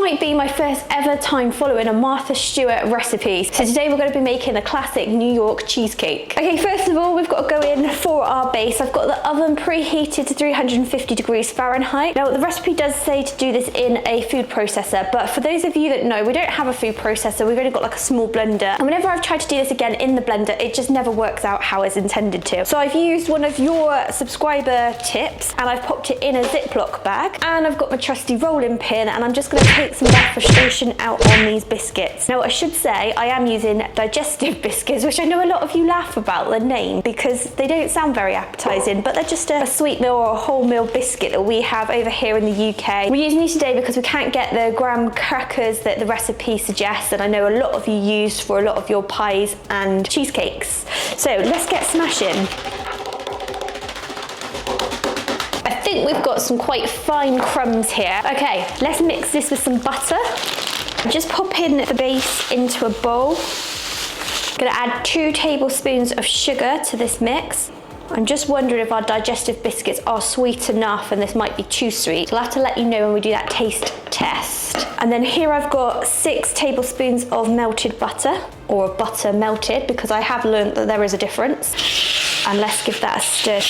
might be my first ever time following a Martha Stewart recipe. So today we're going to be making a classic New York cheesecake. Okay, first of all, we've got to go in for our base. I've got the oven preheated to 350 degrees Fahrenheit. Now, the recipe does say to do this in a food processor, but for those of you that know, we don't have a food processor. We've only got like a small blender. And whenever I've tried to do this again in the blender, it just never works out how it's intended to. So I've used one of your subscriber tips and I've popped it in a Ziploc bag, and I've got my trusty rolling pin, and I'm just going to take some of that frustration out on these biscuits. Now, I should say I am using digestive biscuits, which I know a lot of you laugh about the name because they don't sound very appetizing, but they're just a sweet meal or a wholemeal biscuit that we have over here in the UK. We're using these today because we can't get the graham crackers that the recipe suggests, and I know a lot of you use for a lot of your pies and cheesecakes. So let's get smashing. I think we've got some quite fine crumbs here. Okay, let's mix this with some butter. Just pop in the base into a bowl. I'm gonna add 2 tablespoons of sugar to this mix. I'm just wondering if our digestive biscuits are sweet enough and this might be too sweet. So I'll have to let you know when we do that taste test. And then here I've got 6 tablespoons of melted butter, or butter melted, because I have learned that there is a difference. And let's give that a stir.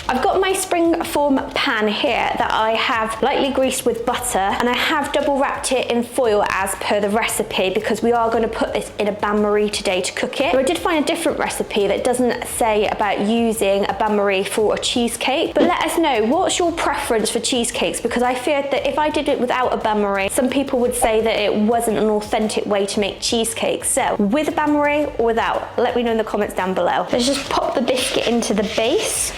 I've got my springform pan here that I have lightly greased with butter, and I have double wrapped it in foil as per the recipe because we are going to put this in a bain-marie today to cook it. So I did find a different recipe that doesn't say about using a bain-marie for a cheesecake, but let us know, what's your preference for cheesecakes? Because I feared that if I did it without a bain-marie, some people would say that it wasn't an authentic way to make cheesecakes. So with a bain-marie or without, let me know in the comments down below. Let's just pop the biscuit into the base.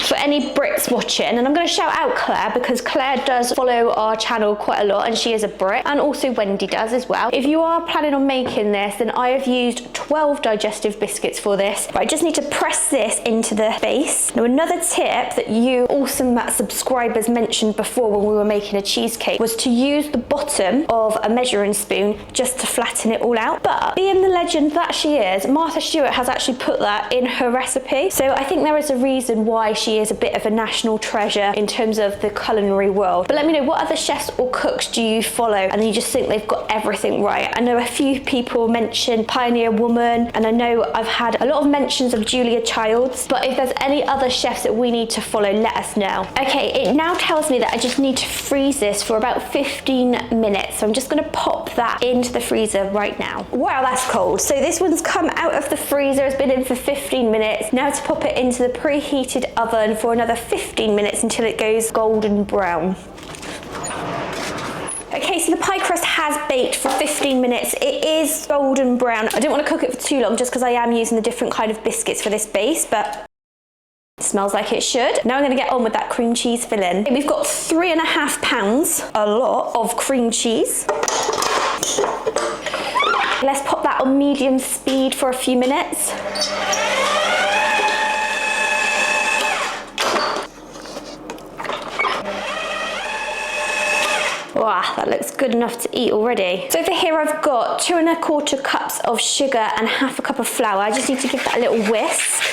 For any Brits watching, and I'm going to shout out Claire because Claire does follow our channel quite a lot and she is a Brit, and also Wendy does as well. If you are planning on making this, then I have used 12 digestive biscuits for this. But I just need to press this into the base. Now, another tip that you awesome subscribers mentioned before when we were making a cheesecake was to use the bottom of a measuring spoon just to flatten it all out. But being the legend that she is, Martha Stewart has actually put that in her recipe. So I think there is a reason why she is a bit of a national treasure in terms of the culinary world. But let me know, what other chefs or cooks do you follow and you just think they've got everything right? I know a few people mention Pioneer Woman, and I know I've had a lot of mentions of Julia Childs, but if there's any other chefs that we need to follow, let us know. Okay, it now tells me that I just need to freeze this for about 15 minutes. So I'm just gonna pop that into the freezer right now. Wow, that's cold. So this one's come out of the freezer, it's been in for 15 minutes. Now to pop it into the preheated oven for another 15 minutes until it goes golden brown. Okay, so the pie crust has baked for 15 minutes. It is golden brown. I don't want to cook it for too long just because I am using the different kind of biscuits for this base, but it smells like it should. Now I'm going to get on with that cream cheese filling. We've got 3.5 pounds, a lot of cream cheese. Let's pop that on medium speed for a few minutes. Wow, that looks good enough to eat already. So over here I've got 2 1/4 cups of sugar and 1/2 cup of flour. I just need to give that a little whisk.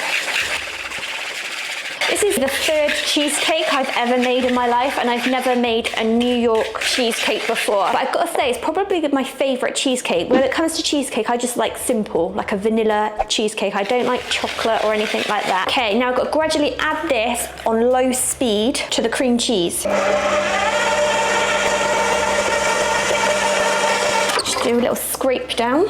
This is the 3rd cheesecake I've ever made in my life, and I've never made a New York cheesecake before. But I've got to say, it's probably my favourite cheesecake. When it comes to cheesecake, I just like simple, like a vanilla cheesecake. I don't like chocolate or anything like that. Okay, now I've got to gradually add this on low speed to the cream cheese. Do a little scrape down.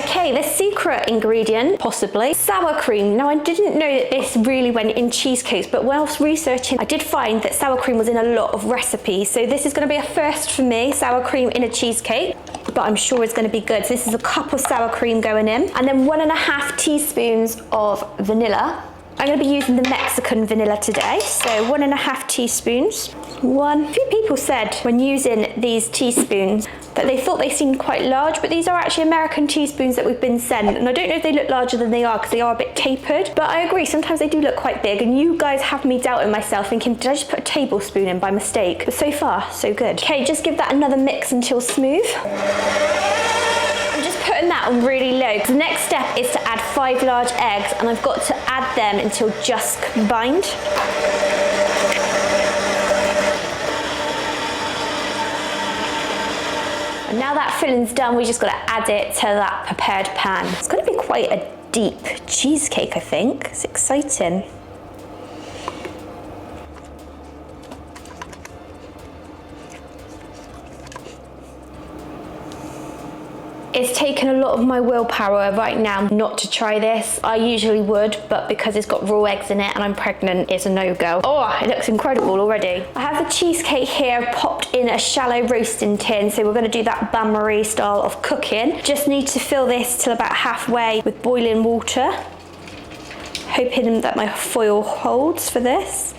Okay, the secret ingredient, possibly, sour cream. Now, I didn't know that this really went in cheesecakes, but whilst researching, I did find that sour cream was in a lot of recipes. So this is going to be a first for me, sour cream in a cheesecake, but I'm sure it's going to be good. So this is a cup of sour cream going in, and then 1.5 teaspoons of vanilla. I'm going to be using the Mexican vanilla today, so 1.5 teaspoons. A few people said when using these teaspoons that they thought they seemed quite large, but these are actually American teaspoons that we've been sent, and I don't know if they look larger than they are because they are a bit tapered, but I agree, sometimes they do look quite big, and you guys have me doubting myself, thinking, did I just put a tablespoon in by mistake? But so far, so good. Okay, just give that another mix until smooth. I'm just putting that on really low. The next step is to add 5 large eggs, and I've got to add them until just combined. And now that filling's done, we just got to add it to that prepared pan. It's going to be quite a deep cheesecake, I think. It's exciting. It's taken a lot of my willpower right now not to try this. I usually would, but because it's got raw eggs in it and I'm pregnant, it's a no-go. Oh, it looks incredible already. I have the cheesecake here popped in a shallow roasting tin, so we're gonna do that bain-marie style of cooking. Just need to fill this till about halfway with boiling water, hoping that my foil holds for this.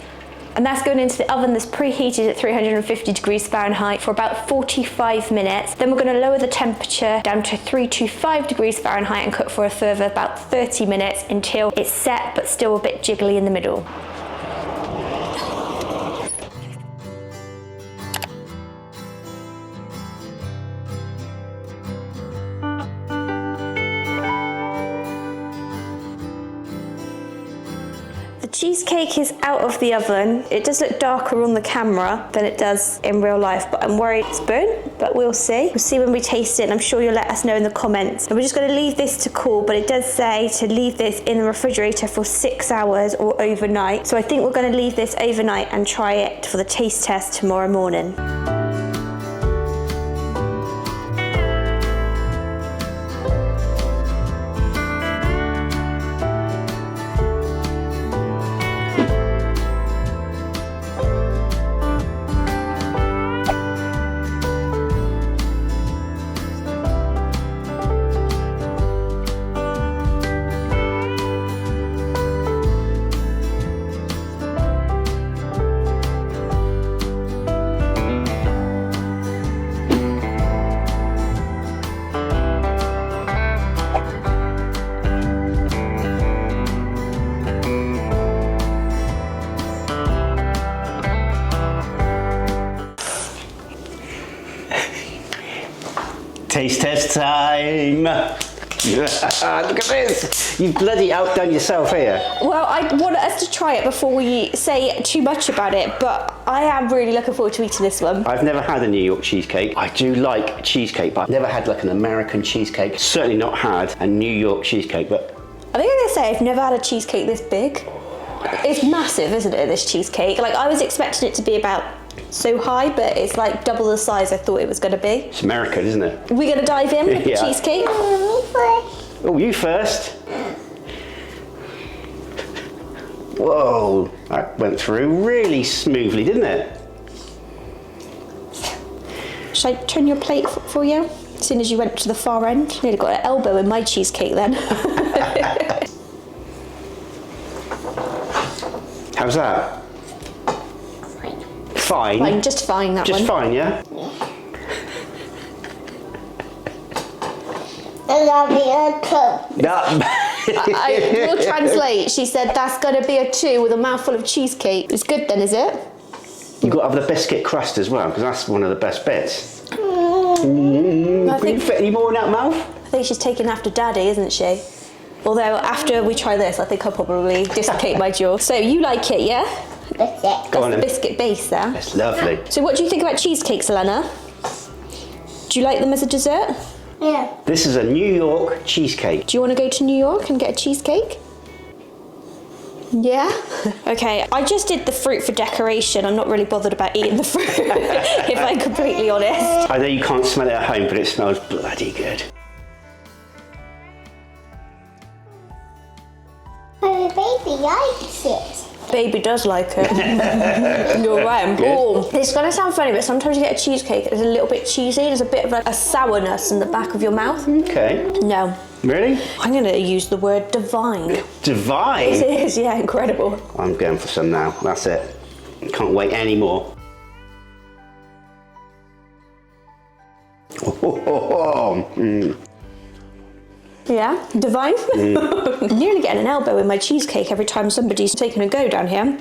And that's going into the oven that's preheated at 350 degrees Fahrenheit for about 45 minutes. Then we're going to lower the temperature down to 325 degrees Fahrenheit and cook for a further about 30 minutes until it's set but still a bit jiggly in the middle. Cheesecake is out of the oven. It does look darker on the camera than it does in real life, but I'm worried it's burnt, but we'll see. We'll see when we taste it, and I'm sure you'll let us know in the comments. And we're just gonna leave this to cool, but it does say to leave this in the refrigerator for 6 hours or overnight. So I think we're gonna leave this overnight and try it for the taste test tomorrow morning. Taste test time! Look at this! You've bloody outdone yourself here. Well, I wanted us to try it before we say too much about it, but I am really looking forward to eating this one. I've never had a New York cheesecake. I do like cheesecake, but I've never had like an American cheesecake. Certainly not had a New York cheesecake, but... I think I'm gonna say I've never had a cheesecake this big. It's massive, isn't it, this cheesecake? Like, I was expecting it to be about so high, but it's like double the size I thought it was going to be. It's American, isn't it? Are we going to dive in with the cheesecake? Oh, you first. Whoa, that went through really smoothly, didn't it? Should I turn your plate for you? As soon as you went to the far end. Nearly got an elbow in my cheesecake then. How's that? Fine. Fine, just fine, that one. Just fine, yeah? And that'll be a 2. I will translate. She said that's going to be a 2 with a mouthful of cheesecake. It's good then, is it? You've got to have the biscuit crust as well, because that's one of the best bits. I Can you fit any more in that mouth? I think she's taking after Daddy, isn't she? Although after we try this, I think I'll probably dislocate my jaw. So you like it, yeah? Biscuit. Go on The then. biscuit base there. That's lovely. So what do you think about cheesecakes, Elana? Do you like them as a dessert? Yeah. This is a New York cheesecake. Do you want to go to New York and get a cheesecake? Yeah? Okay, I just did the fruit for decoration. I'm not really bothered about eating the fruit, if I'm completely honest. I know you can't smell it at home, but it smells bloody good. My baby likes it. Baby does like it. You're right. Oh, it's gonna sound funny, but sometimes you get a cheesecake that's a little bit cheesy. There's a bit of a sourness in the back of your mouth. Okay. No. Really? I'm gonna use the word divine. Divine? It is, yeah, incredible. I'm going for some now. That's it. Can't wait anymore. Yeah, divine. I'm nearly getting an elbow in my cheesecake every time somebody's taking a go down here.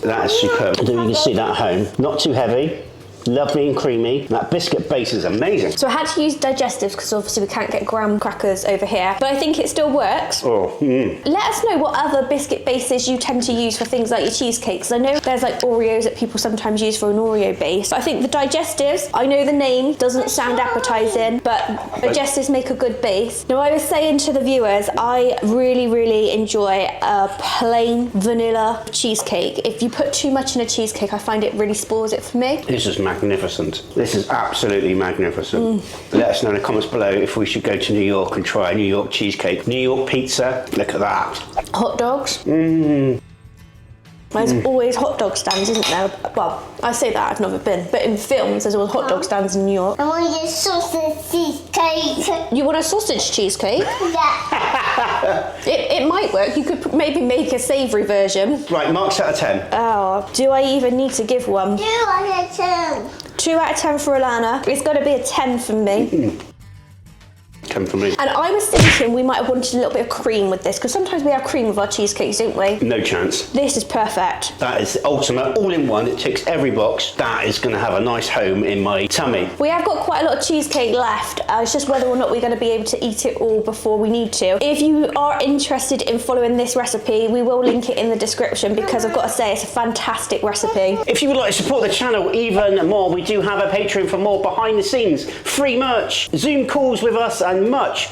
That is superb. I don't know if you can see that at home. Not too heavy, lovely and creamy. That biscuit base is amazing. So I had to use digestives because obviously we can't get graham crackers over here, but I think it still works. Let us know what other biscuit bases you tend to use for things like your cheesecakes. I know there's like Oreos that people sometimes use for an Oreo base. But I think the digestives, I know the name doesn't sound appetizing, but digestives make a good base. Now I was saying to the viewers, I really enjoy a plain vanilla cheesecake. If you put too much in a cheesecake, I find it really spoils it for me. This is magnificent. This is absolutely magnificent. Let us know in the comments below if we should go to New York and try a New York cheesecake. New York pizza, look at that. Hot dogs. There's always hot dog stands, isn't there? Well, I say that, I've never been, but in films there's always hot dog stands in New York. I want your sausage cheesecake. You want a sausage cheesecake? Yeah. It might work. You could maybe make a savoury version. Right, marks out of 10. Oh, do I even need to give one? 2 out of 10. 2 out of 10 for Elana. It's got to be a 10 from me. 10 for me. And I was thinking we might have wanted a little bit of cream with this, because sometimes we have cream with our cheesecakes, don't we? No chance. This is perfect. That is the ultimate, all in one. It ticks every box. That is going to have a nice home in my tummy. We have got quite a lot of cheesecake left. It's just whether or not we're going to be able to eat it all before we need to. If you are interested in following this recipe, we will link it in the description, because I've got to say it's a fantastic recipe. If you would like to support the channel even more, we do have a Patreon for more behind the scenes, free merch, Zoom calls with us, and much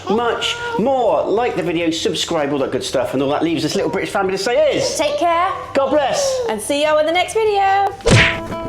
more. Like the video, subscribe, all that good stuff, and all that leaves this little British family to say is... Take care. God bless. And see you in the next video.